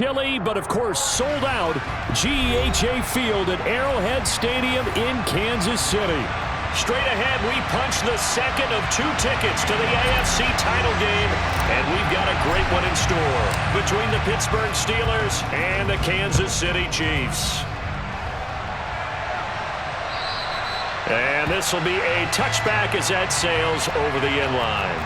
Chilly, but of course sold out GEHA Field at Arrowhead Stadium in Kansas City. Straight ahead, we punch the second of 2 tickets to the AFC title game, and we've got a great one in store between the Pittsburgh Steelers and the Kansas City Chiefs. And this will be a touchback as that sails over the end line.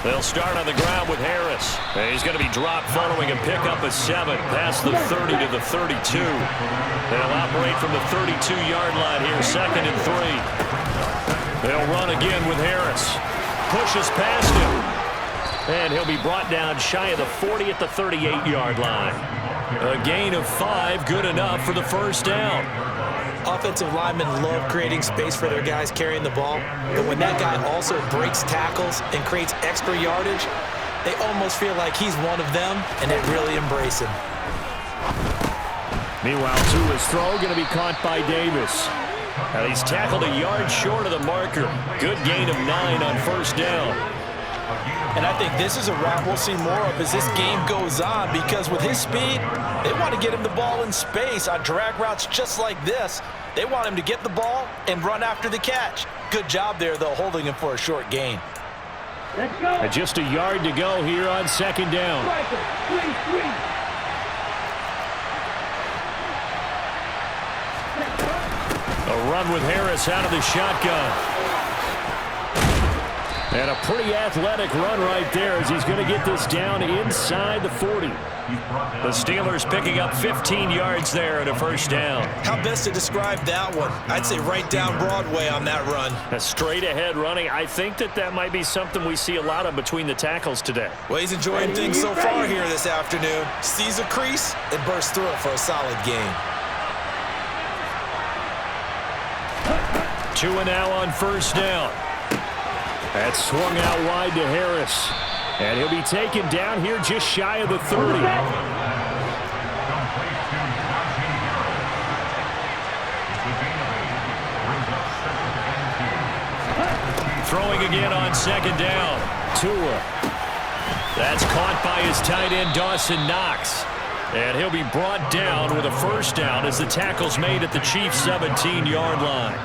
They'll start on the ground with Harris. And he's going to be dropped following a pickup of 7 past the 30 to the 32. They'll operate from the 32-yard line here, 2nd and 3. They'll run again with Harris. Pushes past him. And he'll be brought down shy of the 40 at the 38-yard line. A gain of 5, good enough for the first down. Offensive linemen love creating space for their guys carrying the ball, but when that guy also breaks tackles and creates extra yardage, they almost feel like he's one of them, and they really embrace him. Meanwhile, Tua's throw going to be caught by Davis. And he's tackled a yard short of the marker. Good gain of 9 on first down. And I think this is a route we'll see more of as this game goes on, because with his speed, they want to get him the ball in space on drag routes just like this. They want him to get the ball and run after the catch. Good job there, though, holding him for a short gain. Let's go. And just a yard to go here on 2nd down. A run with Harris out of the shotgun. And a pretty athletic run right there as he's going to get this down inside the 40. The Steelers picking up 15 yards there and a first down. How best to describe that one? I'd say right down Broadway on that run. A straight ahead running. I think that might be something we see a lot of between the tackles today. Well, he's enjoying things so far here this afternoon. Sees a crease and bursts through it for a solid gain. Tua now on first down. That's swung out wide to Harris. And he'll be taken down here just shy of the 30. Throwing again on 2nd down. Tua. That's caught by his tight end, Dawson Knox. And he'll be brought down with a first down as the tackle's made at the Chiefs' 17-yard line.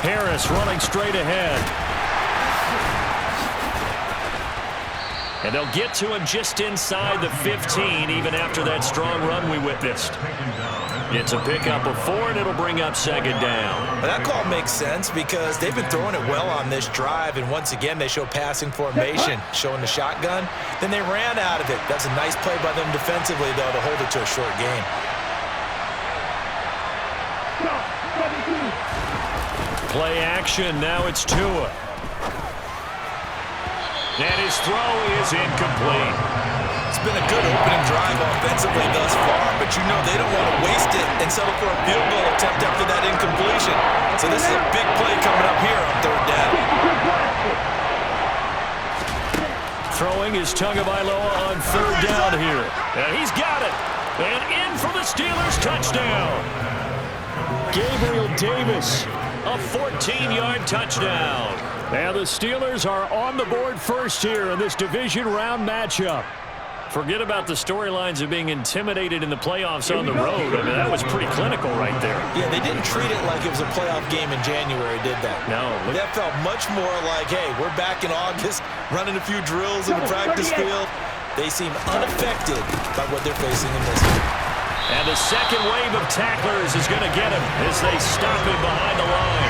Harris running straight ahead. And they'll get to him just inside the 15, even after that strong run we witnessed. It's a pickup of 4, and it'll bring up 2nd down. Well, that call makes sense because they've been throwing it well on this drive, and once again they show passing formation, showing the shotgun. Then they ran out of it. That's a nice play by them defensively, though, to hold it to a short gain. Play action, now it's Tua. And his throw is incomplete. It's been a good opening drive offensively thus far, but you know they don't want to waste it and settle for a field goal attempt after that incompletion. So this is a big play coming up here on 3rd down. Throwing is Tagovailoa on 3rd down here. And he's got it. And in for the Steelers touchdown. Gabriel Davis. A 14-yard touchdown. And the Steelers are on the board first here in this division round matchup. Forget about the storylines of being intimidated in the playoffs on the road. I mean, that was pretty clinical right there. Yeah, they didn't treat it like it was a playoff game in January, did that? No. That felt much more like, hey, we're back in August, running a few drills in the practice field. They seem unaffected by what they're facing in this game. And the second wave of tacklers is going to get him as they stop him behind the line.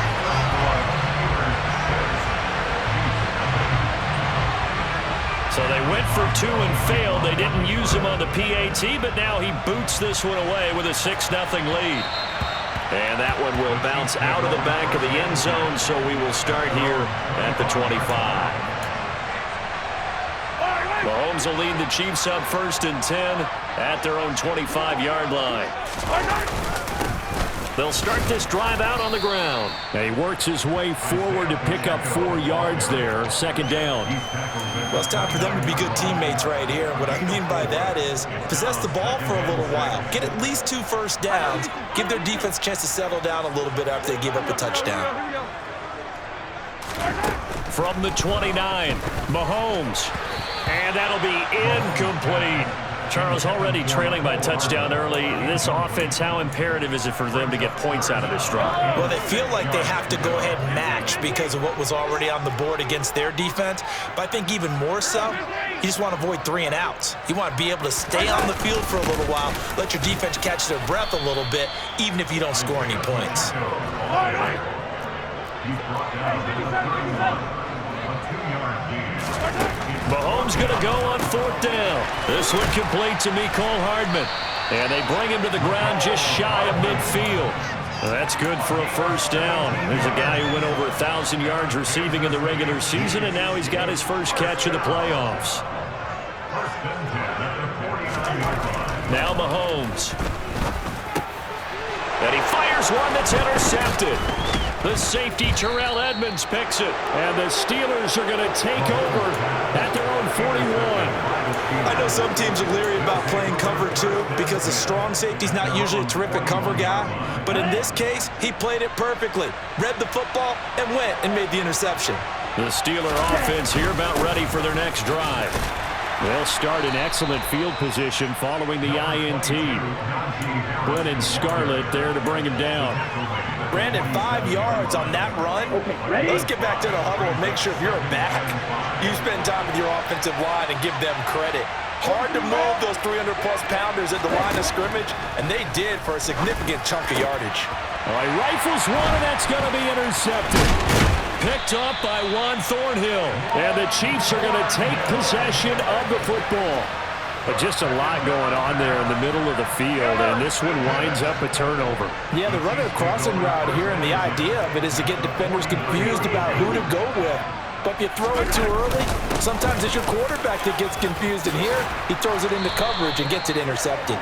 So they went for 2 and failed. They didn't use him on the PAT, but now he boots this one away with a 6-0 lead. And that one will bounce out of the back of the end zone, so we will start here at the 25. Mahomes will lead the Chiefs up 1st and 10 at their own 25-yard line. They'll start this drive out on the ground. And he works his way forward to pick up 4 yards there. Second down. Well, it's time for them to be good teammates right here. What I mean by that is possess the ball for a little while. Get at least 2 first downs. Give their defense a chance to settle down a little bit after they give up a touchdown. From the 29, Mahomes. And that'll be incomplete. Charles, already trailing by touchdown early. This offense, how imperative is it for them to get points out of this drive? Well, they feel like they have to go ahead and match because of what was already on the board against their defense. But I think even more so, you just want to avoid 3 and outs. You want to be able to stay on the field for a little while, let your defense catch their breath a little bit, even if you don't score any points. Mahomes going to go on 4th down. This one complete to Mecole Hardman. And they bring him to the ground just shy of midfield. That's good for a first down. There's a guy who went over 1,000 yards receiving in the regular season, and now he's got his first catch in the playoffs. Now Mahomes. And he fires one that's intercepted. The safety, Terrell Edmonds, picks it. And the Steelers are going to take over at their own 41. I know some teams are leery about playing cover 2 because the strong safety's not usually a terrific cover guy. But in this case, he played it perfectly. Read the football and went and made the interception. The Steeler offense here about ready for their next drive. They'll start in excellent field position following the INT. Glennon Scarlett there to bring him down. Brandon, 5 yards on that run. Let's get back to the huddle and make sure if you're a back, you spend time with your offensive line and give them credit. Hard to move those 300-plus pounders at the line of scrimmage, and they did for a significant chunk of yardage. All right, rifles one, and that's going to be intercepted. Picked up by Juan Thornhill. And the Chiefs are going to take possession of the football. But just a lot going on there in the middle of the field, and this one winds up a turnover. Yeah, they're running a crossing route here, and the idea of it is to get defenders confused about who to go with. But if you throw it too early, sometimes it's your quarterback that gets confused, and here he throws it into coverage and gets it intercepted.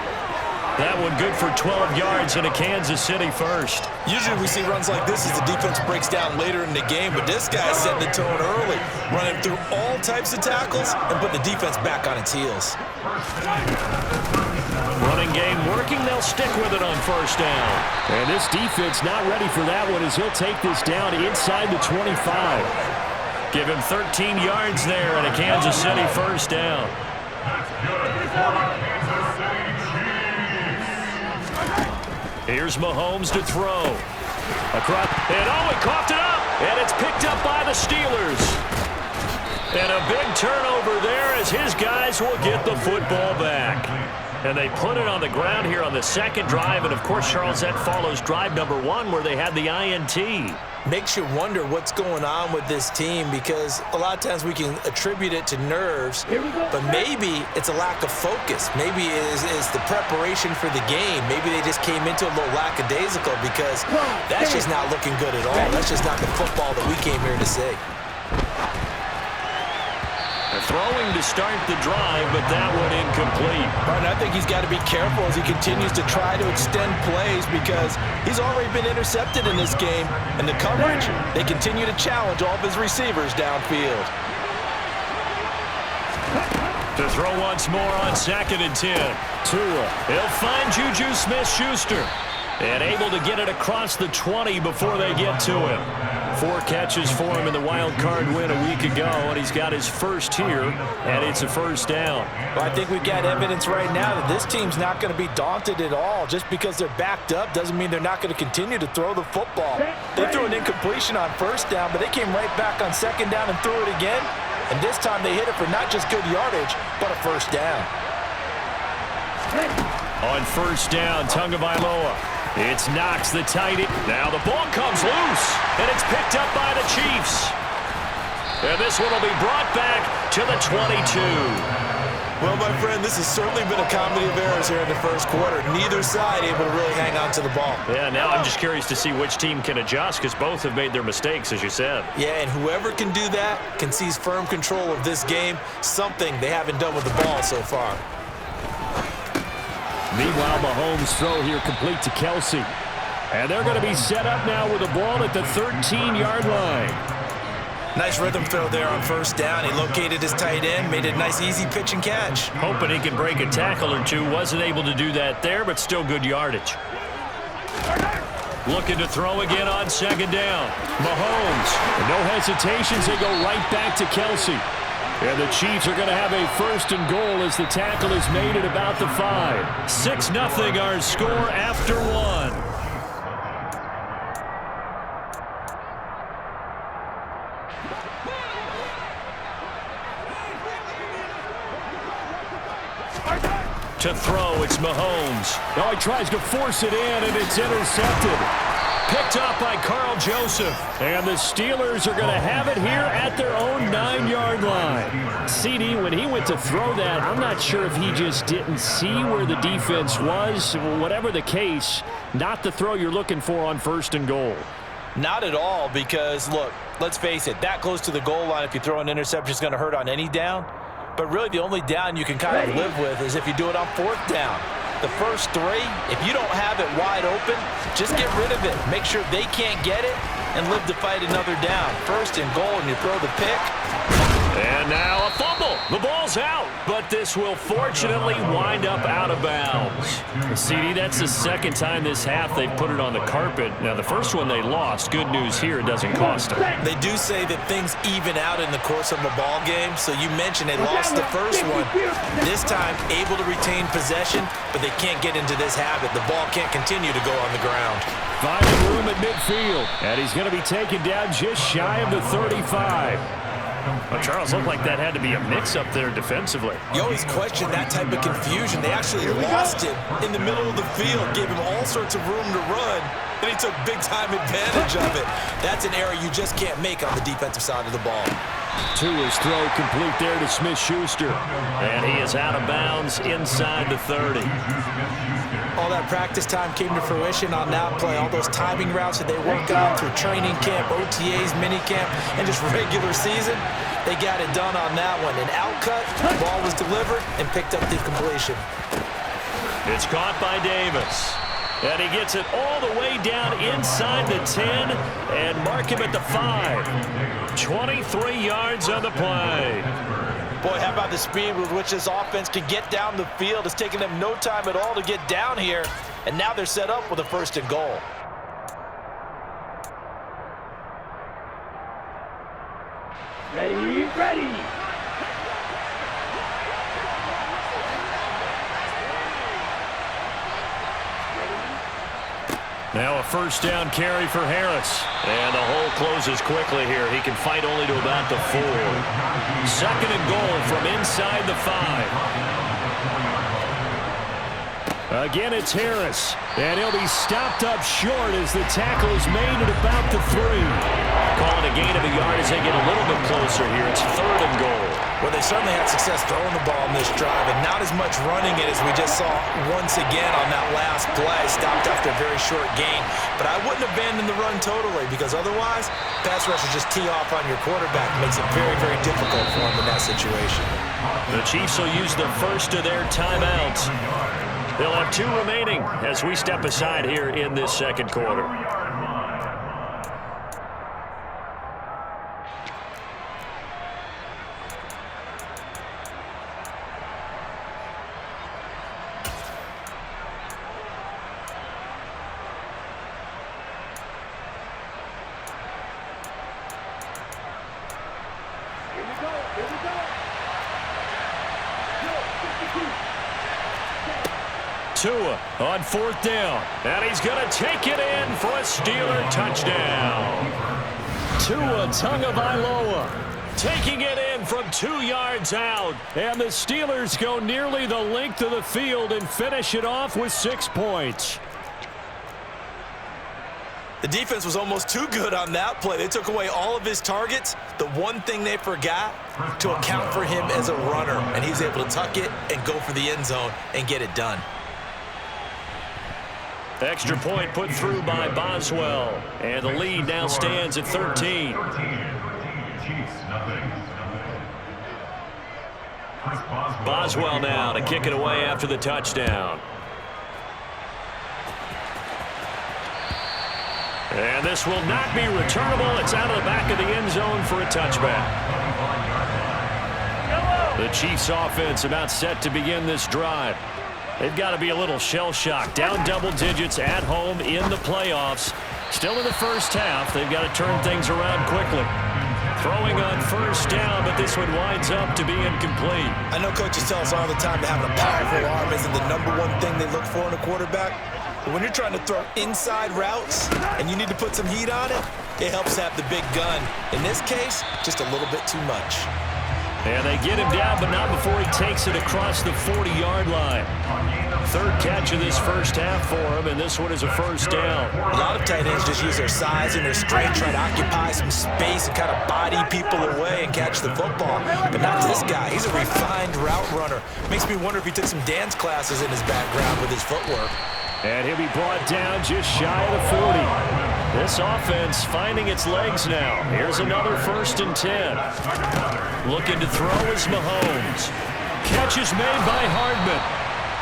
That one good for 12 yards and a Kansas City first. Usually we see runs like this as the defense breaks down later in the game, but this guy's setting the tone early, running through all types of tackles and put the defense back on its heels. Running game working, they'll stick with it on first down. And this defense not ready for that one as he'll take this down inside the 25. Give him 13 yards there and a Kansas City first down. Here's Mahomes to throw. Across, and he coughed it up, and it's picked up by the Steelers. And a big turnover there as his guys will get the football back. And they put it on the ground here on the second drive, and of course, Charles, that follows drive number 1 where they had the INT. Makes you wonder what's going on with this team because a lot of times we can attribute it to nerves, but maybe it's a lack of focus. Maybe it's the preparation for the game. Maybe they just came into a little lackadaisical because that's just not looking good at all. That's just not the football that we came here to see. Throwing to start the drive, but that one incomplete. Right, I think he's got to be careful as he continues to try to extend plays because he's already been intercepted in this game. And the coverage, they continue to challenge all of his receivers downfield. To throw once more on 2nd and 10. Tua. He'll find Juju Smith-Schuster. And able to get it across the 20 before they get to him. 4 catches for him in the wild card win a week ago, and he's got his first here, and it's a first down. Well, I think we've got evidence right now that this team's not going to be daunted at all. Just because they're backed up doesn't mean they're not going to continue to throw the football. They threw an incompletion on first down, but they came right back on second down and threw it again. And this time they hit it for not just good yardage, but a first down. On first down, Tagovailoa. It's Knox, the tight end. Now the ball comes loose, and it's picked up by the Chiefs. And this one will be brought back to the 22. Well, my friend, this has certainly been a comedy of errors here in the first quarter. Neither side able to really hang on to the ball. Yeah, now I'm just curious to see which team can adjust because both have made their mistakes, as you said. Yeah, and whoever can do that can seize firm control of this game, something they haven't done with the ball so far. Meanwhile, Mahomes' throw here complete to Kelsey. And they're going to be set up now with the ball at the 13-yard line. Nice rhythm throw there on first down. He located his tight end, made it a nice easy pitch and catch. Hoping he can break a tackle or two. Wasn't able to do that there, but still good yardage. Looking to throw again on second down. Mahomes. No hesitations. They go right back to Kelsey. And the Chiefs are going to have a first and goal as the tackle is made at about the 5. 6-0 our score after one. To throw, it's Mahomes. Oh, he tries to force it in, and it's intercepted. Picked up by Carl Joseph. And the Steelers are going to have it here at their own 9-yard line. CD, when he went to throw that, I'm not sure if he just didn't see where the defense was. Whatever the case, not the throw you're looking for on first and goal. Not at all, because, look, let's face it, that close to the goal line, if you throw an interception, is going to hurt on any down. But really, the only down you can kind of live with is if you do it on fourth down. The first 3, if you don't have it wide open, just get rid of it. Make sure they can't get it and live to fight another down. First and goal, and you throw the pick. And now a fumble. The ball's out, but this will fortunately wind up out of bounds. CD, that's the second time this half they've put it on the carpet. Now, the first one they lost. Good news here, it doesn't cost them. They do say that things even out in the course of a ball game. So you mentioned they lost the first one. This time, able to retain possession, but they can't get into this habit. The ball can't continue to go on the ground. Finding room at midfield, and he's going to be taken down just shy of the 35. Well, Charles, looked like that had to be a mix-up there defensively. You always question that type of confusion. They actually lost him in the middle of the field, gave him all sorts of room to run, and he took big-time advantage of it. That's an error you just can't make on the defensive side of the ball. Tua's throw complete there to Smith-Schuster. And he is out of bounds inside the 30. All that practice time came to fruition on that play. All those timing routes that they work on through training camp, OTAs, minicamp, and just regular season, they got it done on that one. An outcut, ball was delivered, and picked up the completion. It's caught by Davis. And he gets it all the way down inside the 10 and mark him at the 5. 23 yards on the play. Boy, how about the speed with which this offense can get down the field? It's taken them no time at all to get down here, and now they're set up with a first and goal. Ready, ready. Now a first down carry for Harris. And the hole closes quickly here. He can fight only to about the 4. Second and goal from inside the 5. Again, it's Harris. And he'll be stopped up short as the tackle is made at about the 3. Call it a gain of a yard as they get a little bit closer here. It's third and goal. Well, they certainly had success throwing the ball in this drive, and not as much running it as we just saw once again on that last play. Stopped after a very short gain. But I wouldn't abandon the run totally, because otherwise, pass rushers just tee off on your quarterback. It makes it very, very difficult for him in that situation. The Chiefs will use the first of their timeouts. They'll have 2 remaining as we step aside here in this second quarter. Tua on fourth down, and he's going to take it in for a Steeler touchdown. Tua Tagovailoa taking it in from 2 yards out, and the Steelers go nearly the length of the field and finish it off with 6 points. The defense was almost too good on that play. They took away all of his targets. The one thing they forgot, to account for him as a runner, and he's able to tuck it and go for the end zone and get it done. Extra point put through by Boswell, and the lead now stands at 13. Boswell now to kick it away after the touchdown. And this will not be returnable. It's out of the back of the end zone for a touchback. The Chiefs offense about set to begin this drive. They've got to be a little shell-shocked. Down double digits at home in the playoffs. Still in the first half. They've got to turn things around quickly. Throwing on first down, but this one winds up to be incomplete. I know coaches tell us all the time that having a powerful arm isn't the #1 thing they look for in a quarterback. But when you're trying to throw inside routes and you need to put some heat on it, it helps have the big gun. In this case, just a little bit too much. And they get him down, but not before he takes it across the 40-yard line. Third catch of this first half for him, and this one is a first down. A lot of tight ends just use their size and their strength, try to occupy some space and kind of body people away and catch the football. But not this guy. He's a refined route runner. Makes me wonder if he took some dance classes in his background with his footwork. And he'll be brought down just shy of the 40. This offense finding its legs now. Here's another 1st and 10. Looking to throw is Mahomes. Catch is made by Hardman.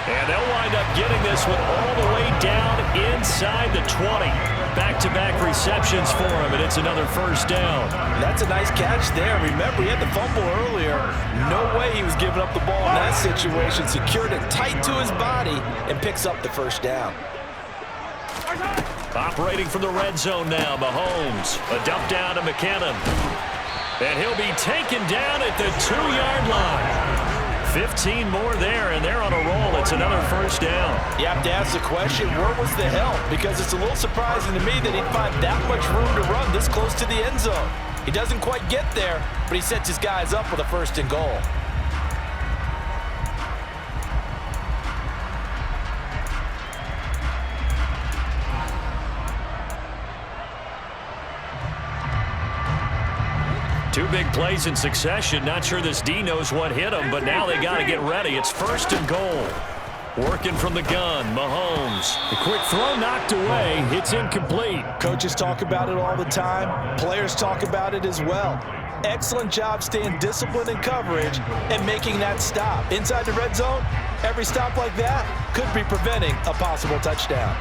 And they'll wind up getting this one all the way down inside the 20. Back-to-back receptions for him, and it's another first down. That's a nice catch there. Remember, he had the fumble earlier. No way he was giving up the ball in that situation. Secured it tight to his body and picks up the first down. Operating from the red zone now, Mahomes. A dump down to McKinnon. And he'll be taken down at the 2-yard line. 15 more there, and they're on a roll. It's another first down. You have to ask the question, where was the help? Because it's a little surprising to me that he'd find that much room to run this close to the end zone. He doesn't quite get there, but he sets his guys up with a 1st and goal. Two big plays in succession. Not sure this D knows what hit him, but now they got to get ready. It's 1st and goal. Working from the gun, Mahomes. The quick throw knocked away. It's incomplete. Coaches talk about it all the time. Players talk about it as well. Excellent job staying disciplined in coverage and making that stop. Inside the red zone, every stop like that could be preventing a possible touchdown.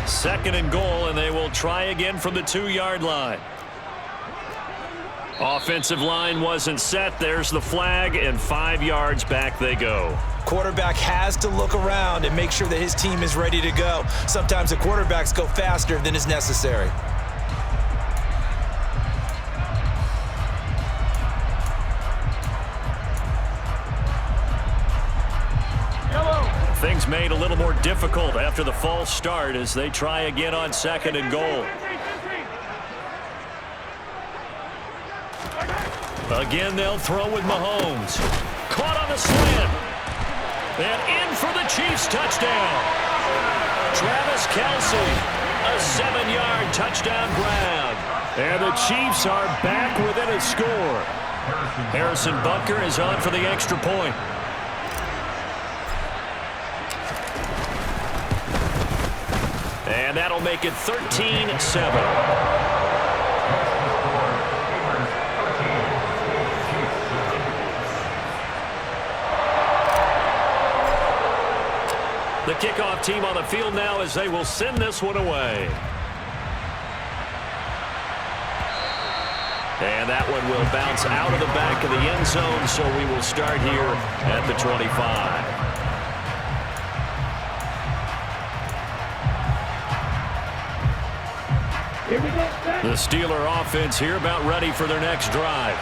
Second and goal, and they will try again from the 2-yard line. Offensive line wasn't set. There's the flag, and 5 yards back they go. Quarterback has to look around and make sure that his team is ready to go. Sometimes the quarterbacks go faster than is necessary. Things made a little more difficult after the false start as they try again on 2nd and goal. Again, they'll throw with Mahomes. Caught on the slant. And in for the Chiefs touchdown. Travis Kelce, a 7-yard touchdown grab. And the Chiefs are back within a score. Harrison Butker is on for the extra point. And that'll make it 13-7. The kickoff team on the field now as they will send this one away. And that one will bounce out of the back of the end zone, so we will start here at the 25. The Steeler offense here about ready for their next drive.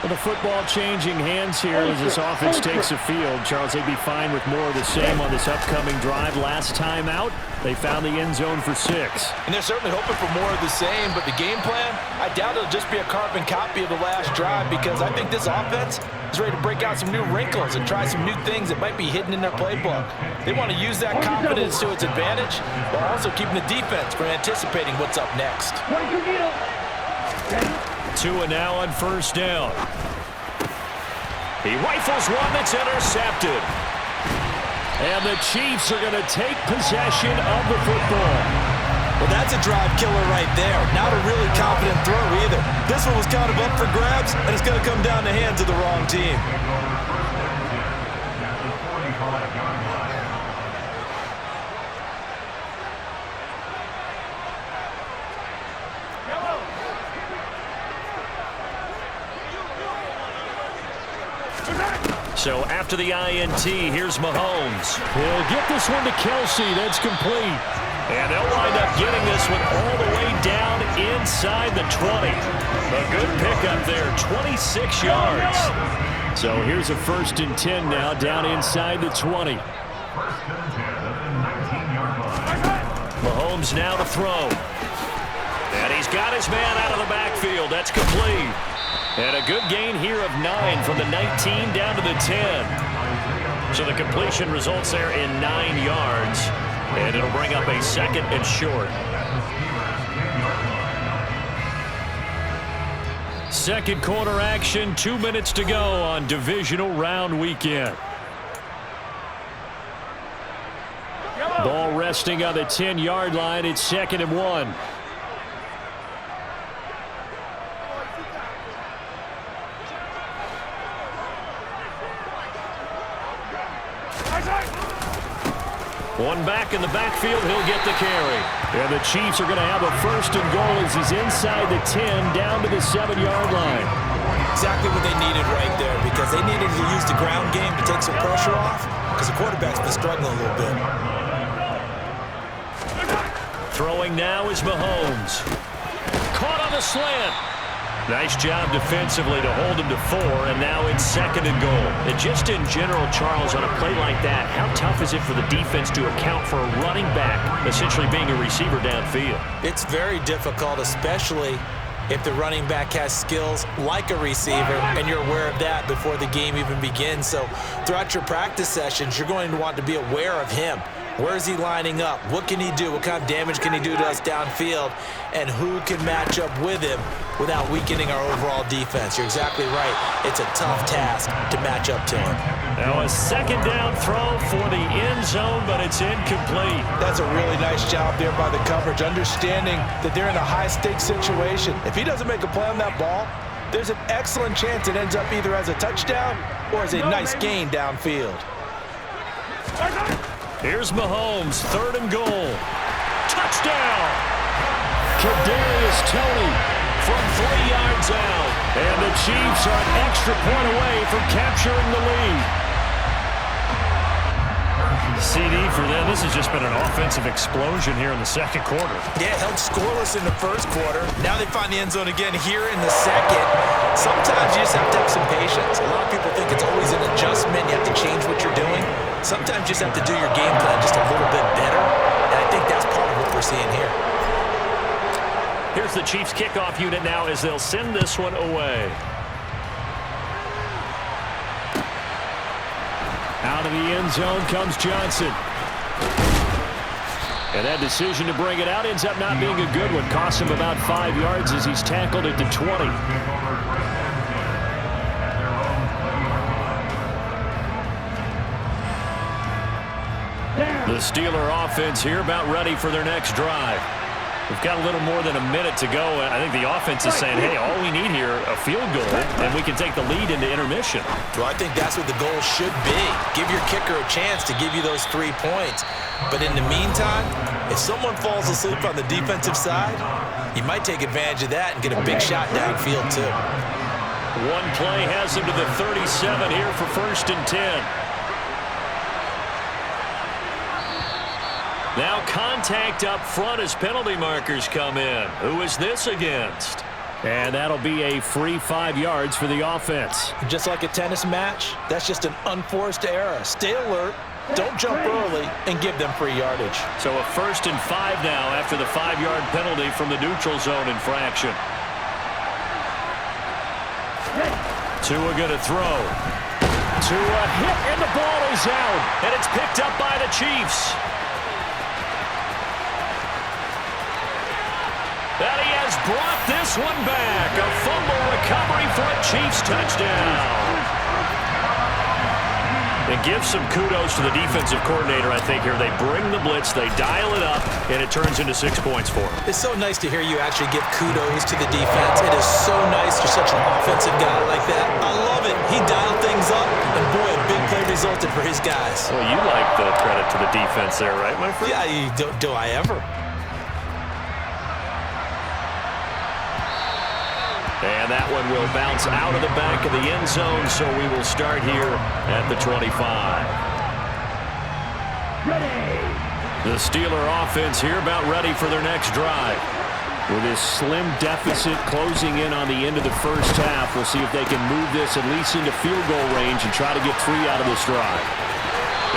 Well, the football changing hands here as this offense takes the field. Charles, they'd be fine with more of the same on this upcoming drive. Last time out, they found the end zone for 6. And they're certainly hoping for more of the same, but the game plan, I doubt it'll just be a carbon copy of the last drive because I think this offense is ready to break out some new wrinkles and try some new things that might be hidden in their playbook. They want to use that confidence to its advantage while also keeping the defense from anticipating what's up next. Tua now on 1st down. He rifles one that's intercepted. And the Chiefs are going to take possession of the football. Well, that's a drive killer right there. Not a really confident throw either. This one was kind of up for grabs, and it's going to come down the hands of the wrong team. So after the INT, here's Mahomes. He'll get this one to Kelsey. That's complete. And they'll wind up getting this one all the way down inside the 20. A good pickup there, 26 yards. So here's a 1st and 10 now, down inside the 20. Mahomes now to throw. And he's got his man out of the backfield. That's complete. And a good gain here of 9 from the 19 down to the 10. So the completion results there in 9 yards. And it'll bring up a 2nd and short. Second quarter action, 2 minutes to go on divisional round weekend. Ball resting on the 10-yard line. It's 2nd and 1. One back in the backfield, he'll get the carry. And the Chiefs are going to have a 1st and goal as he's inside the 10 down to the 7-yard line. Exactly what they needed right there, because they needed to use the ground game to take some pressure off, because the quarterback's been struggling a little bit. Throwing now is Mahomes. Caught on the slant. Nice job defensively to hold him to 4, and now it's 2nd and goal. And just in general, Charles, on a play like that, how tough is it for the defense to account for a running back essentially being a receiver downfield? It's very difficult, especially if the running back has skills like a receiver, and you're aware of that before the game even begins. So throughout your practice sessions, you're going to want to be aware of him. Where is he lining up? What can he do? What kind of damage can he do to us downfield? And who can match up with him without weakening our overall defense? You're exactly right. It's a tough task to match up to him. Now a 2nd down throw for the end zone, but it's incomplete. That's a really nice job there by the coverage, understanding that they're in a high-stakes situation. If he doesn't make a play on that ball, there's an excellent chance it ends up either as a touchdown or as a nice gain downfield. Here's Mahomes, 3rd and goal. Touchdown! Kadarius Toney From 3 yards out. And the Chiefs are an extra point away from capturing the lead. CD for them. This has just been an offensive explosion here in the 2nd quarter. Yeah, held scoreless in the 1st quarter. Now they find the end zone again here in the 2nd. Sometimes you just have to have some patience. A lot of people think it's always an adjustment. You have to change what you're doing. Sometimes you just have to do your game plan just a little bit better. And I think that's part of what we're seeing here. Here's the Chiefs kickoff unit now as they'll send this one away. Out of the end zone comes Johnson. And that decision to bring it out ends up not being a good one. Costs him about 5 yards as he's tackled at the 20. The Steeler offense here about ready for their next drive. We've got a little more than a minute to go. I think the offense is saying, hey, all we need here, a field goal, and we can take the lead into intermission. Well, I think that's what the goal should be. Give your kicker a chance to give you those 3 points. But in the meantime, if someone falls asleep on the defensive side, you might take advantage of that and get a big shot downfield too. One play has him to the 37 here for 1st and 10. Now contact up front as penalty markers come in. Who is this against? And that'll be a free 5 yards for the offense. Just like a tennis match, that's just an unforced error. Stay alert, don't jump early, and give them free yardage. So a 1st and 5 now after the 5-yard penalty from the neutral zone infraction. Tua going to throw. Tua hit, and the ball is out. And it's picked up by the Chiefs. And he has brought this one back. A fumble recovery for a Chiefs touchdown. And give some kudos to the defensive coordinator, I think, here. They bring the blitz, they dial it up, and it turns into 6 points for them. It's so nice to hear you actually give kudos to the defense. It is so nice you're such an offensive guy like that. I love it. He dialed things up, and boy, a big play resulted for his guys. Well, you like the credit to the defense there, right, my friend? Yeah, do I ever? And that one will bounce out of the back of the end zone, so we will start here at the 25. The Steeler offense here about ready for their next drive. With this slim deficit closing in on the end of the first half, we'll see if they can move this at least into field goal range and try to get 3 out of this drive.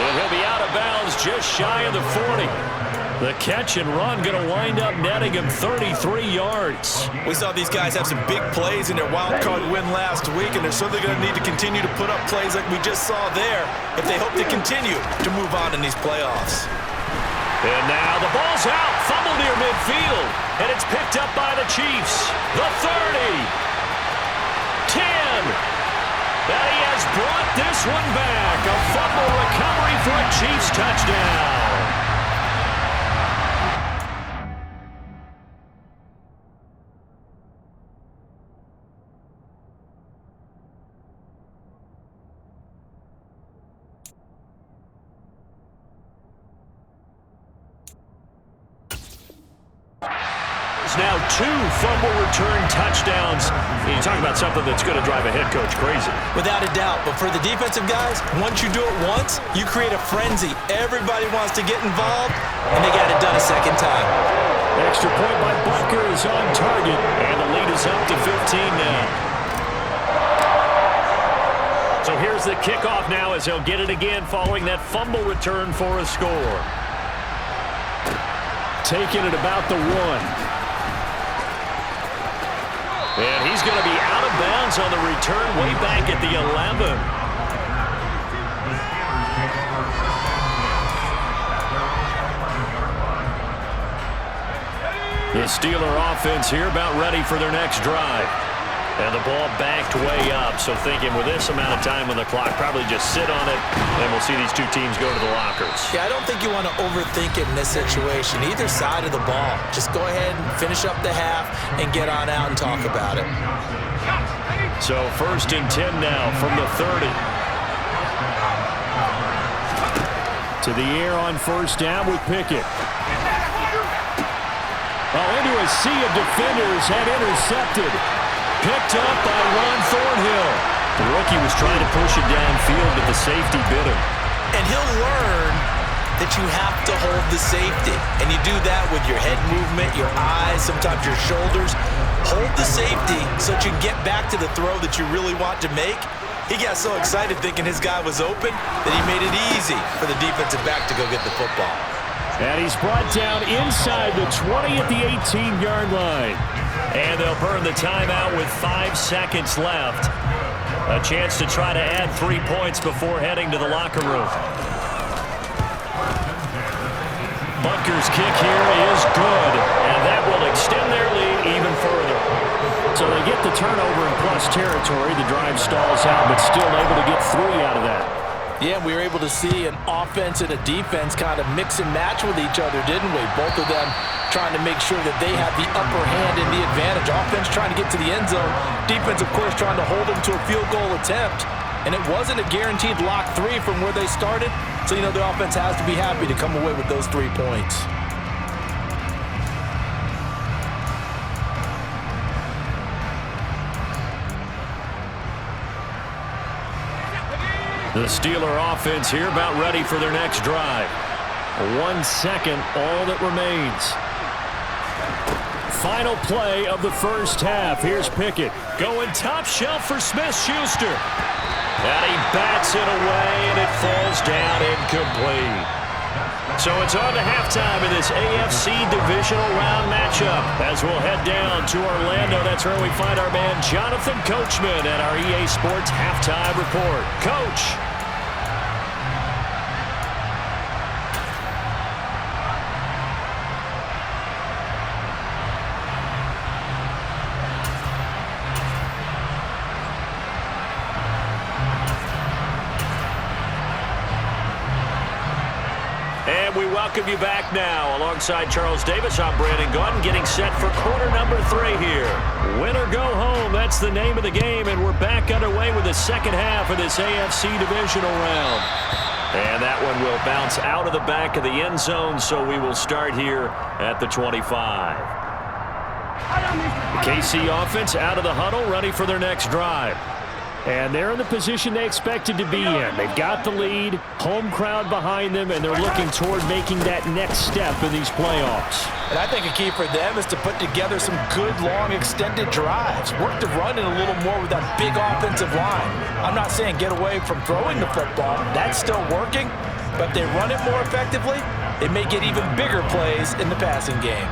And he'll be out of bounds just shy of the 40. The catch and run going to wind up netting him 33 yards. We saw these guys have some big plays in their wild card win last week, and they're certainly going to need to continue to put up plays like we just saw there if they hope to continue to move on in these playoffs. And now the ball's out, fumble near midfield, and it's picked up by the Chiefs. The 30, 10, and he has brought this one back. A fumble recovery for a Chiefs touchdown. Now 2 fumble return touchdowns. You talk about something that's going to drive a head coach crazy. Without a doubt, but for the defensive guys, once you do it once, you create a frenzy. Everybody wants to get involved, and they got it done a second time. Extra point by Butker is on target, and the lead is up to 15 now. So here's the kickoff now as he'll get it again following that fumble return for a score. Taking it about the 1. And he's going to be out of bounds on the return way back at the 11. The Steeler offense here about ready for their next drive. And the ball backed way up, so thinking with this amount of time on the clock, probably just sit on it, and we'll see these two teams go to the lockers. Yeah, I don't think you want to overthink it in this situation. Either side of the ball. Just go ahead and finish up the half and get on out and talk about it. So 1st and 10 now from the 30. To the air on 1st down with Pickett. Well, into a sea of defenders and intercepted. Picked up by Ron Thornhill. The rookie was trying to push it downfield, but the safety bit him. And he'll learn that you have to hold the safety. And you do that with your head movement, your eyes, sometimes your shoulders. Hold the safety so that you can get back to the throw that you really want to make. He got so excited thinking his guy was open that he made it easy for the defensive back to go get the football. And he's brought down inside the 20 at the 18-yard line. And they'll burn the timeout with 5 seconds left. A chance to try to add 3 points before heading to the locker room. Butker's kick here is good, and that will extend their lead even further. So they get the turnover in plus territory. The drive stalls out, but still able to get 3 out of that. Yeah, we were able to see an offense and a defense kind of mix and match with each other, didn't we? Both of them trying to make sure that they have the upper hand and the advantage. Offense trying to get to the end zone. Defense, of course, trying to hold them to a field goal attempt. And it wasn't a guaranteed lock 3 from where they started. So, you know, the offense has to be happy to come away with those 3 points. The Steeler offense here about ready for their next drive. 1 second, all that remains. Final play of the first half. Here's Pickett going top shelf for Smith-Schuster. And he bats it away, and it falls down incomplete. So it's on to halftime in this AFC divisional round matchup. As we'll head down to Orlando, that's where we find our man Jonathan Coachman at our EA Sports Halftime Report. Coach. And we welcome you back now. Alongside Charles Davis, I'm Brandon Gaudin, getting set for quarter number 3 here. Win or go home, that's the name of the game, and we're back underway with the second half of this AFC divisional round. And that one will bounce out of the back of the end zone, so we will start here at the 25. The KC offense out of the huddle, ready for their next drive. And they're in the position they expected to be in. They've got the lead, home crowd behind them, and they're looking toward making that next step in these playoffs. And I think a key for them is to put together some good, long, extended drives. Work the run in a little more with that big offensive line. I'm not saying get away from throwing the football. That's still working. But if they run it more effectively, they may get even bigger plays in the passing game.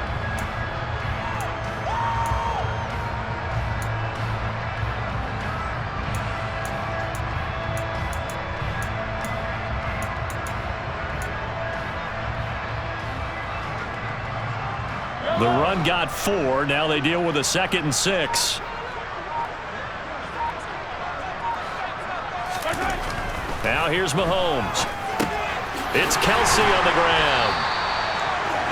The run got 4. Now they deal with a 2nd and 6. Now here's Mahomes. It's Kelsey on the ground.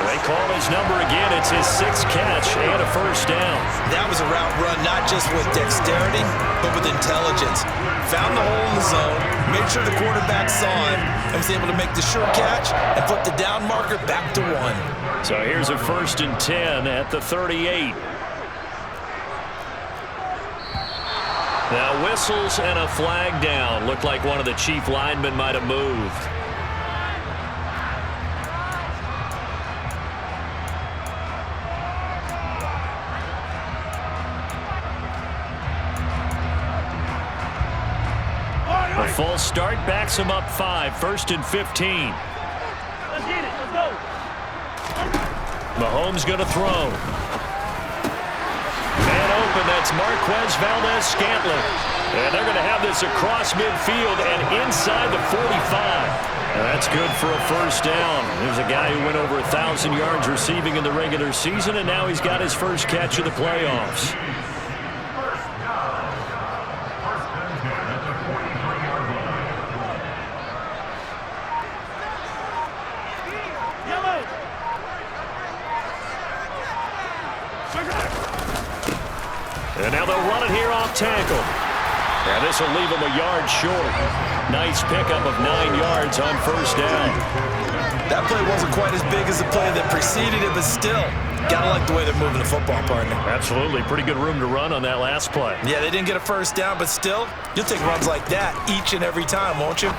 They call his number again. It's his 6th catch and a first down. That was a route run not just with dexterity, but with intelligence. Found the hole in the zone, made sure the quarterback saw him, and was able to make the sure catch and put the down marker back to 1. So here's a 1st and 10 at the 38. Now whistles and a flag down. Looked like one of the chief linemen might have moved. A false start backs him up 5. 1st and 15. Let's get it. Let's go. Mahomes going to throw. Man open, that's Marquez Valdez-Scantling. And they're going to have this across midfield and inside the 45. And that's good for a first down. There's a guy who went over 1,000 yards receiving in the regular season, and now he's got his first catch of the playoffs. And now they'll run it here off tackle. And this will leave him a yard short. Nice pickup of 9 yards on first down. That play wasn't quite as big as the play that preceded it, but still, gotta like the way they're moving the football, partner. Absolutely. Pretty good room to run on that last play. Yeah, they didn't get a first down, but still, you'll take runs like that each and every time, won't you?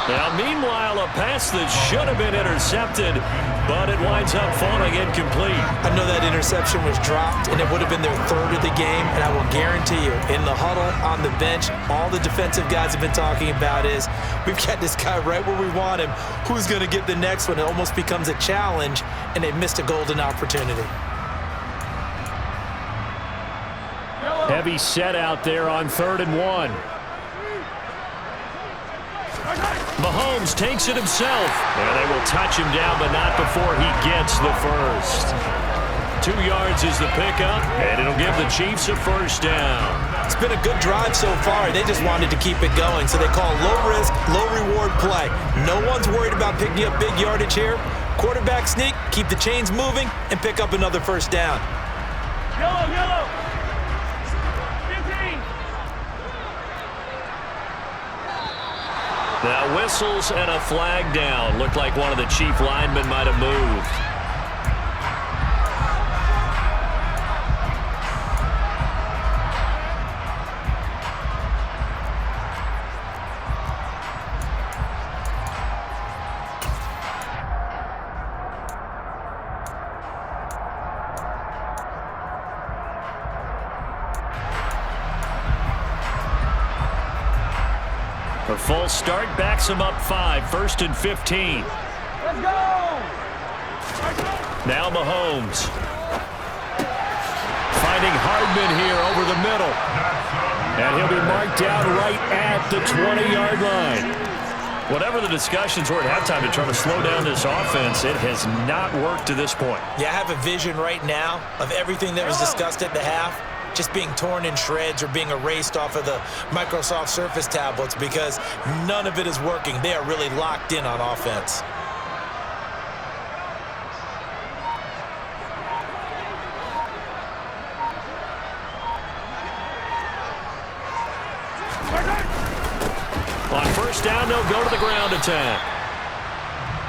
Now, meanwhile, a pass that should have been intercepted, but it winds up falling incomplete. I know that interception was dropped, and it would have been their 3rd of the game, and I will guarantee you, in the huddle, on the bench, all the defensive guys have been talking about is, we've got this guy right where we want him. Who's going to get the next one? It almost becomes a challenge, and they missed a golden opportunity. Heavy set out there on 3rd and 1. Mahomes takes it himself. And they will touch him down, but not before he gets the first. 2 yards is the pickup, and it'll give the Chiefs a first down. It's been a good drive so far. They just wanted to keep it going, so they call low-risk, low-reward play. No one's worried about picking up big yardage here. Quarterback sneak, keep the chains moving, and pick up another first down. Yellow, yellow. 15. Now whistles and a flag down. Looked like one of the chief linemen might have moved. A false start backs him up 5. 1st and 15. Let's go. Now Mahomes. Finding Hardman here over the middle. And he'll be marked down right at the 20-yard line. Whatever the discussions were at halftime to try to slow down this offense, it has not worked to this point. Yeah, I have a vision right now of everything that was discussed at the half. just being torn in shreds or being erased off of the Microsoft Surface tablets because none of it is working. They are really locked in on offense. On first down, they'll go to the ground attack.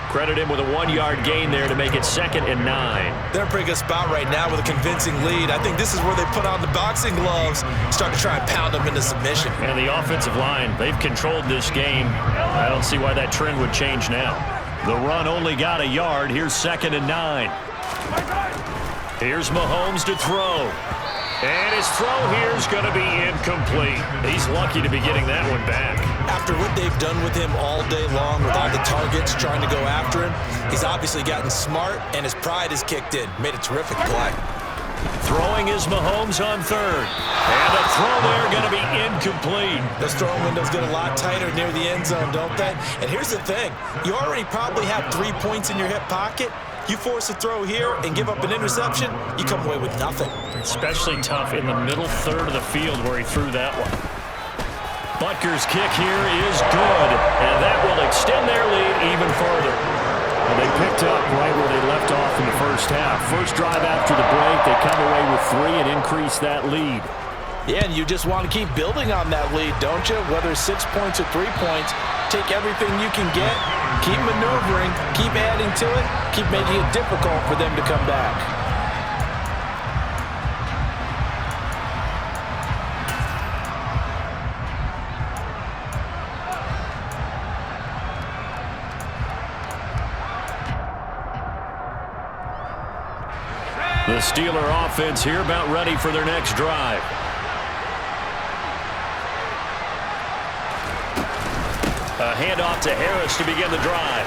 Credit him with a 1-yard gain there to make it 2nd and 9. They're in a pretty good spot right now with a convincing lead. I think this is where they put on the boxing gloves, start to try and pound them into submission. And the offensive line, they've controlled this game. I don't see why that trend would change now. The run only got a yard. Here's 2nd and 9. Here's Mahomes to throw. And his throw here is going to be incomplete. He's lucky to be getting that one back. After what they've done with him all day long with all the targets trying to go after him, he's obviously gotten smart, and his pride has kicked in. Made a terrific play. Throwing is Mahomes on 3rd. And the throw there going to be incomplete. Those throwing windows get a lot tighter near the end zone, don't they? And here's the thing. You already probably have 3 points in your hip pocket. You force a throw here and give up an interception, you come away with nothing. Especially tough in the middle third of the field where he threw that one. Butker's kick here is good, and that will extend their lead even further. And they picked up right where they left off in the first half. First drive after the break, they come away with 3 and increase that lead. Yeah, and you just want to keep building on that lead, don't you? Whether it's 6 points or 3 points, take everything you can get, keep maneuvering, keep adding to it, keep making it difficult for them to come back. The Steeler offense here about ready for their next drive. A handoff to Harris to begin the drive.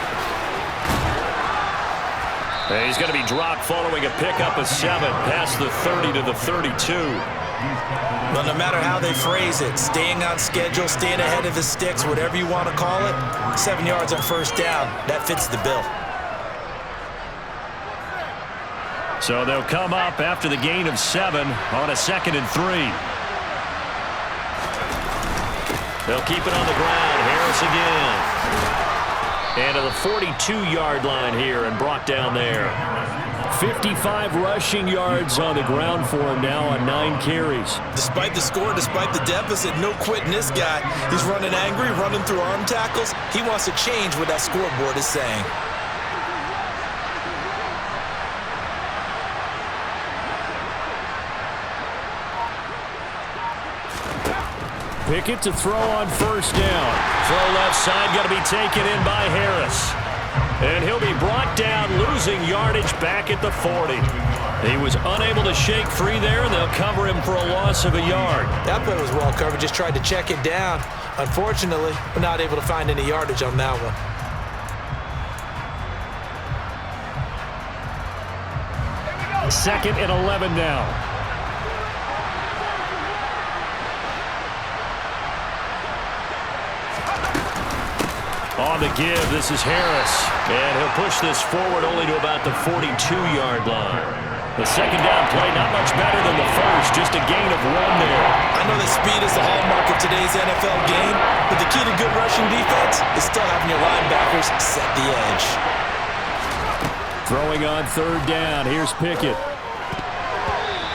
And he's going to be dropped following a pickup of 7 past the 30 to the 32. But no matter how they phrase it, staying on schedule, staying ahead of the sticks, whatever you want to call it, 7 yards on first down, that fits the bill. So they'll come up after the gain of 7 on a 2nd and 3. They'll keep it on the ground. Harris again. And to the 42-yard line here and brought down there. 55 rushing yards on the ground for him now on 9 carries. Despite the score, despite the deficit, no quitting this guy. He's running angry, running through arm tackles. He wants to change what that scoreboard is saying. Pickett to throw on first down. Throw left side, got to be taken in by Harris. And he'll be brought down, losing yardage back at the 40. He was unable to shake free there, and they'll cover him for a loss of a yard. That play was well covered, just tried to check it down. Unfortunately, we're not able to find any yardage on that one. Second and 11 now. On the give, this is Harris. And he'll push this forward only to about the 42-yard line. The second down play, not much better than the first, just a gain of 1 there. I know that speed is the hallmark of today's NFL game, but the key to good rushing defense is still having your linebackers set the edge. Throwing on third down, here's Pickett.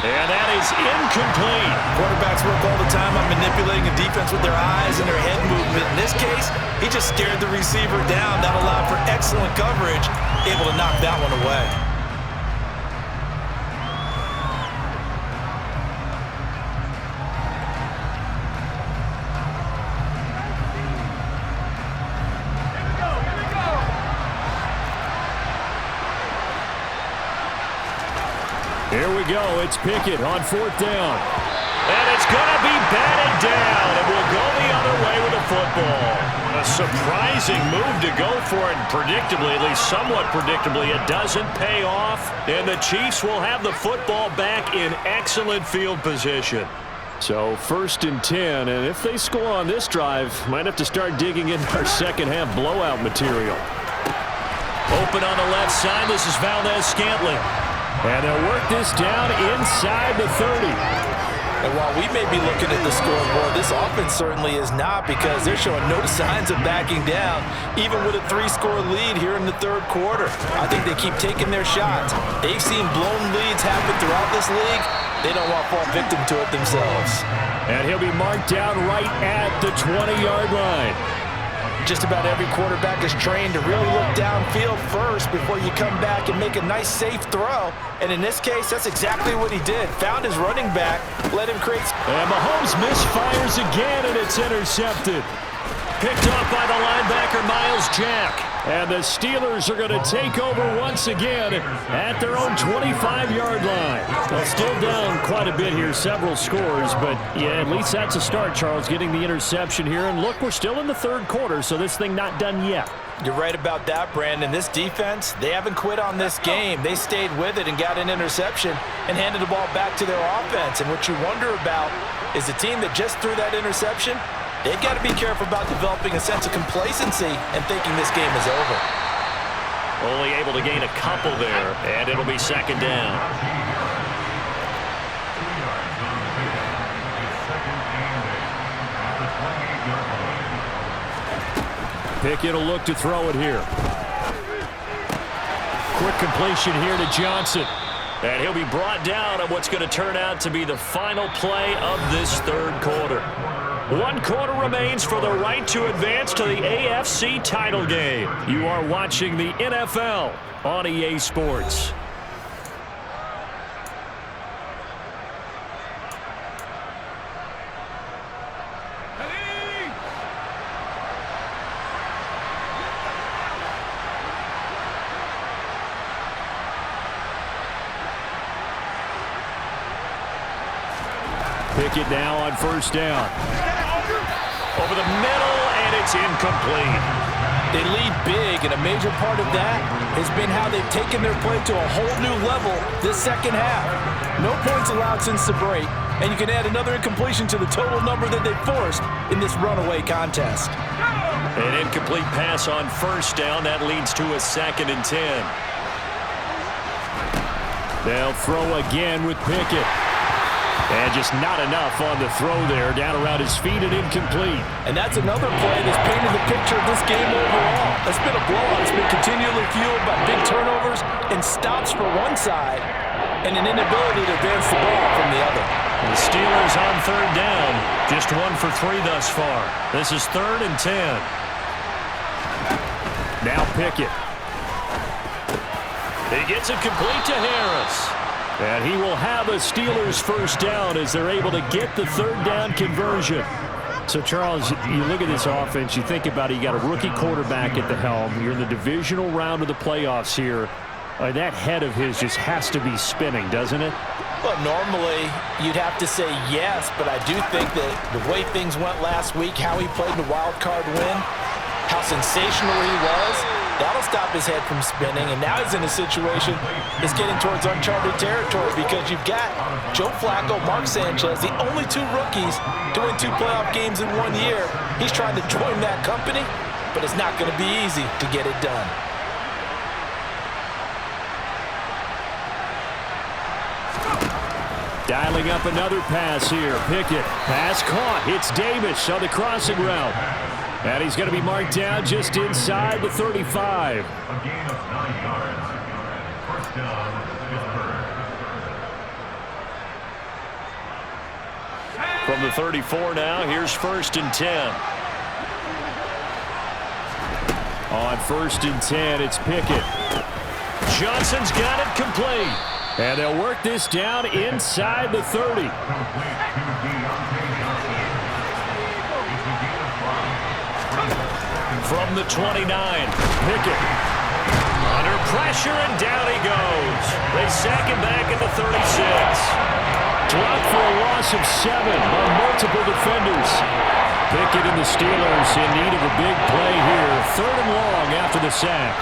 And that is incomplete. Quarterbacks work all the time on manipulating a defense with their eyes and their head movement. In this case, he just stared the receiver down. That allowed for excellent coverage, able to knock that one away. Here we go. It's Pickett on fourth down. And it's going to be batted down, and we'll go the other way with the football. A surprising move to go for it, and predictably, at least somewhat predictably, it doesn't pay off. And the Chiefs will have the football back in excellent field position. So first and 10, and if they score on this drive, might have to start digging into our second half blowout material. Open on the left side, this is Valdez-Scantling. And they'll work this down inside the 30. And while we may be looking at the scoreboard, this offense certainly is not, because they're showing no signs of backing down, even with a 3-score lead here in the third quarter. I think they keep taking their shots. They've seen blown leads happen throughout this league. They don't want to fall victim to it themselves. And he'll be marked down right at the 20-yard line. Just about every quarterback is trained to really look downfield first before you come back and make a nice, safe throw. And in this case, that's exactly what he did. Found his running back, let him create. And Mahomes misfires again, and it's intercepted. Picked off by the linebacker, Miles Jack. And the Steelers are going to take over once again at their own 25-yard line. Well, still down quite a bit here, several scores, but yeah, at least that's a start, Charles, getting the interception here. And look, we're still in the third quarter, so this thing not done yet. You're right about that, Brandon. This defense, they haven't quit on this game. They stayed with it and got an interception and handed the ball back to their offense. And what you wonder about is the team that just threw that interception, they've got to be careful about developing a sense of complacency and thinking this game is over. Only able to gain a couple there, and it'll be second down. Pickett will look to throw it here. Quick completion here to Johnson. And he'll be brought down on what's going to turn out to be the final play of this third quarter. 1 quarter remains for the right to advance to the AFC title game. You are watching the NFL on EA Sports. Pickett now on first down. Over the middle, and it's incomplete. They lead big, and a major part of that has been how they've taken their play to a whole new level this second half. No points allowed since the break, and you can add another incompletion to the total number that they forced in this runaway contest. An incomplete pass on first down. That leads to a 2nd and 10. They'll throw again with Pickett. And just not enough on the throw there. Down around his feet and incomplete. And that's another play that's painted the picture of this game overall. It's been a blowout. It's been continually fueled by big turnovers and stops for one side and an inability to advance the ball from the other. The Steelers on third down. Just 1 for 3 thus far. This is 3rd and 10. Now Pickett. He gets it complete to Harris. And he will have a Steelers first down as they're able to get the third down conversion. So, Charles, you look at this offense, you think about it, you got a rookie quarterback at the helm. You're in the divisional round of the playoffs here. That head of his just has to be spinning, doesn't it? Well, normally you'd have to say yes, but I do think that the way things went last week, how he played the wild card win, how sensational he was, that'll stop his head from spinning. And now he's in a situation that's getting towards uncharted territory, because you've got Joe Flacco, Mark Sanchez, the only 2 rookies to win 2 playoff games in 1 year. He's trying to join that company, but it's not going to be easy to get it done. Dialing up another pass here. Pickett. Pass caught. It's Davis on the crossing route. And he's going to be marked down just inside the 35. A gain of 9 yards. First down, Pittsburgh. From the 34 now, here's 1st and 10. On 1st and 10, it's Pickett. Johnson's got it complete. And they'll work this down inside the 30. From the 29, Pickett. under pressure, and down he goes. They sack him back at the 36. Dropped for a loss of 7 on multiple defenders. Pickett and the Steelers in need of a big play here. 3rd and long after the sack.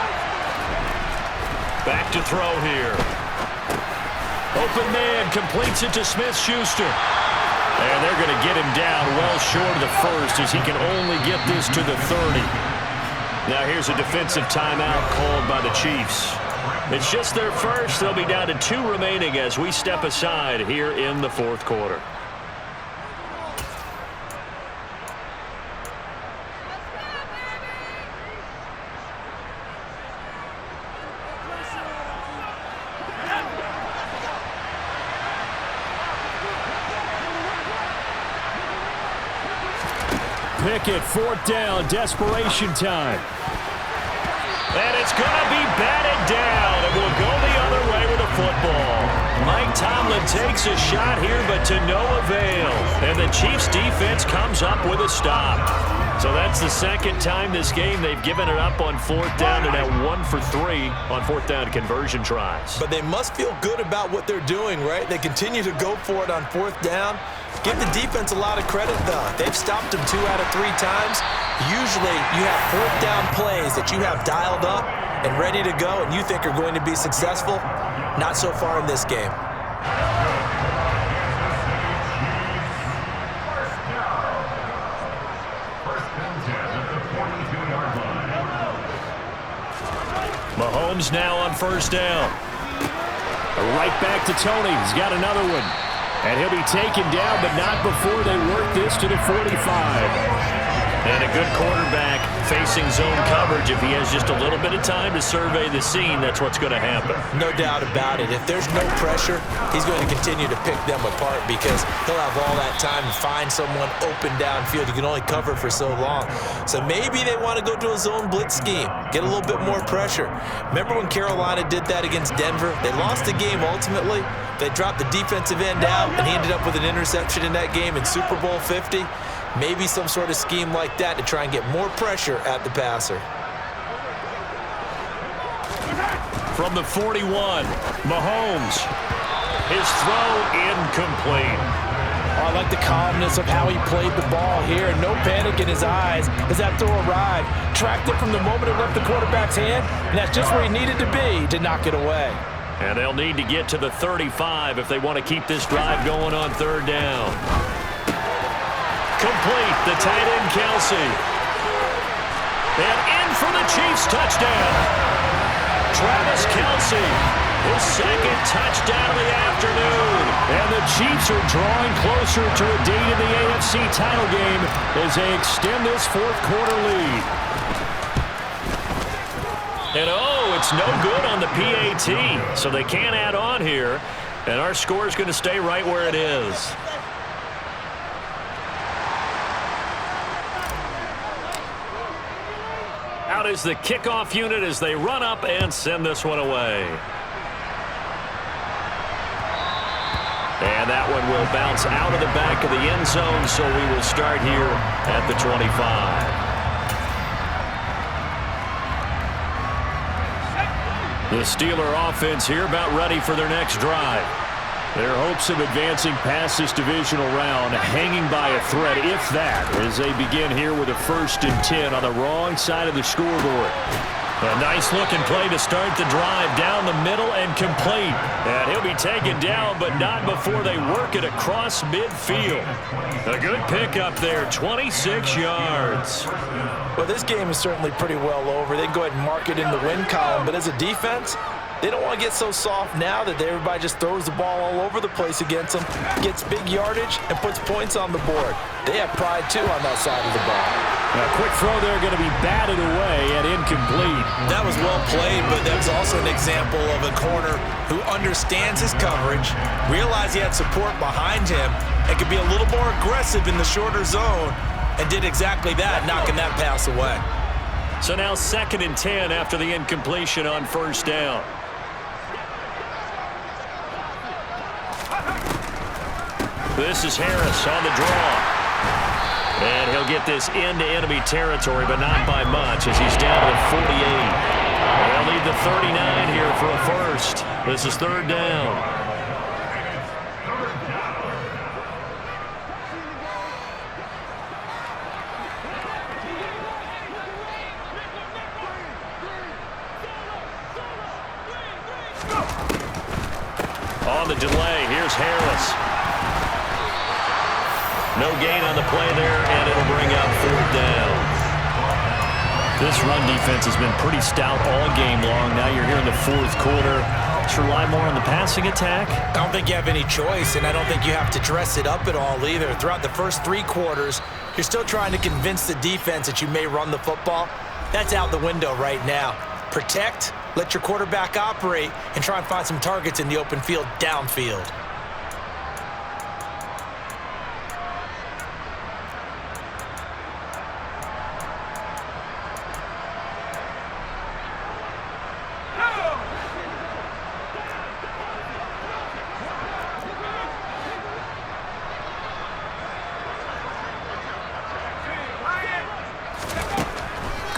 Back to throw here. Open man completes it to Smith-Schuster. And they're going to get him down well short of the first, as he can only get this to the 30. Now here's a defensive timeout called by the Chiefs. It's just their first. They'll be down to 2 remaining as we step aside here in the 4th quarter. Pickett, 4th down, desperation time. And it's going to be batted down, and we'll go the other way with the football. Mike Tomlin takes a shot here, but to no avail. And the Chiefs' defense comes up with a stop. So that's the second time this game they've given it up on 4th down. They're now 1 for 3 on 4th down conversion tries. But they must feel good about what they're doing, right? They continue to go for it on 4th down. Give the defense a lot of credit, though. They've stopped them 2 out of 3 times. Usually, you have 4th down plays that you have dialed up and ready to go and you think are going to be successful. Not so far in this game. Mahomes now on 1st down. Right back to Tony. He's got another one. And he'll be taken down, but not before they work this to the 45. And a good quarterback facing zone coverage. If he has just a little bit of time to survey the scene, that's what's going to happen. No doubt about it. If there's no pressure, he's going to continue to pick them apart because he'll have all that time to find someone open downfield. You can only cover for so long. So maybe they want to go to a zone blitz scheme, get a little bit more pressure. Remember when Carolina did that against Denver? They lost the game ultimately. They dropped the defensive end out, and he ended up with an interception in that game in Super Bowl 50. Maybe some sort of scheme like that to try and get more pressure at the passer. From the 41, Mahomes. His throw incomplete. I like the calmness of how he played the ball here. No panic in his eyes as that throw arrived. Tracked it from the moment it left the quarterback's hand, and that's just where he needed to be to knock it away. And they'll need to get to the 35 if they want to keep this drive going on 3rd down. Complete, the tight end Kelsey. And in for the Chiefs touchdown. Travis Kelsey, his 2nd touchdown of the afternoon. And the Chiefs are drawing closer to a date in the AFC title game as they extend this 4th quarter lead. And oh, it's no good on the PAT, so they can't add on here. And our score is going to stay right where it is. Out is the kickoff unit as they run up and send this one away. And that one will bounce out of the back of the end zone, so we will start here at the 25. The Steeler offense here about ready for their next drive. Their hopes of advancing past this divisional round hanging by a thread, if that, as they begin here with a 1st and 10 on the wrong side of the scoreboard. A nice-looking play to start the drive down the middle and complete. And he'll be taken down, but not before they work it across midfield. A good pickup there, 26 yards. Well, this game is certainly pretty well over. They can go ahead and mark it in the win column, but as a defense, they don't want to get so soft now that everybody just throws the ball all over the place against them, gets big yardage, and puts points on the board. They have pride, too, on that side of the ball. A quick throw there going to be batted away and incomplete. That was well played, but that was also an example of a corner who understands his coverage, realized he had support behind him, and could be a little more aggressive in the shorter zone, and did exactly that, knocking that pass away. So now 2nd and 10 after the incompletion on 1st down. This is Harris on the draw. And he'll get this into enemy territory, but not by much as he's down to the 48. They'll need the 39 here for a 1st. This is 3rd down. On the delay, here's Harris. No gain on the play there, and it'll bring up 4th down. This run defense has been pretty stout all game long. Now you're here in the 4th quarter. Should rely more on the passing attack? I don't think you have any choice, and I don't think you have to dress it up at all either. Throughout the first 3 quarters, you're still trying to convince the defense that you may run the football. That's out the window right now. Protect, let your quarterback operate, and try and find some targets in the open field downfield.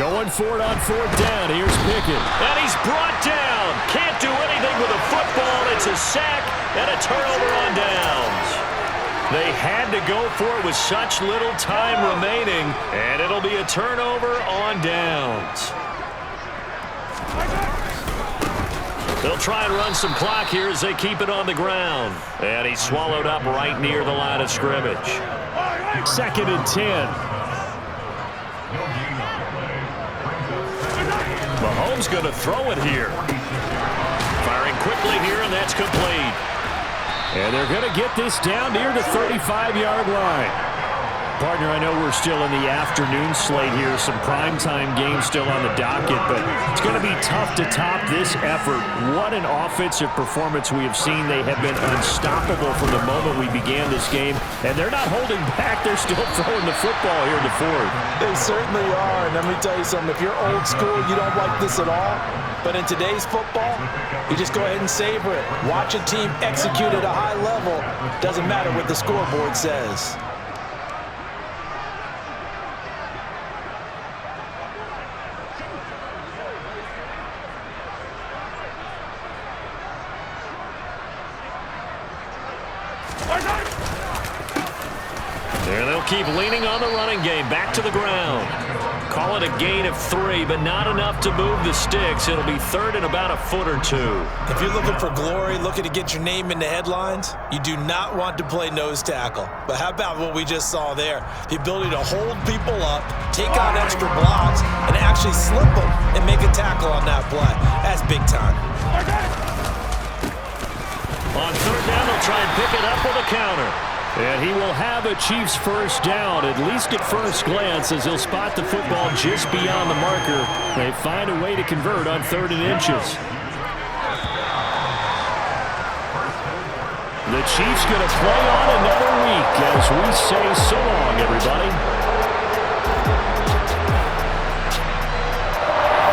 Going for it on fourth down. Here's Pickett. And he's brought down. Can't do anything with a football. It's a sack and a turnover on downs. They had to go for it with such little time remaining, and it'll be a turnover on downs. They'll try and run some clock here as they keep it on the ground. And he's swallowed up right near the line of scrimmage. 2nd and 10. Mahomes going to throw it here. Firing quickly here, and that's complete. And they're going to get this down near the 35-yard line. Partner, I know we're still in the afternoon slate here. Some primetime games still on the docket, but it's going to be tough to top this effort. What an offensive performance we have seen. They have been unstoppable from the moment we began this game, and they're not holding back. They're still throwing the football here in the fourth. They certainly are. And let me tell you something. If you're old school, you don't like this at all. But in today's football, you just go ahead and savor it. Watch a team execute at a high level. Doesn't matter what the scoreboard says. And they'll keep leaning on the running game. Back to the ground. Call it a gain of 3, but not enough to move the sticks. It'll be third and about a foot or two. If you're looking for glory, looking to get your name in the headlines, you do not want to play nose tackle. But how about what we just saw there? The ability to hold people up, take on extra blocks, and actually slip them and make a tackle on that play. That's big time. On third down, they'll try and pick it up with a counter. And he will have a Chiefs first down, at least at first glance, as he'll spot the football just beyond the marker. They find a way to convert on 3rd and inches. The Chiefs going to play on another week as we say so long, everybody.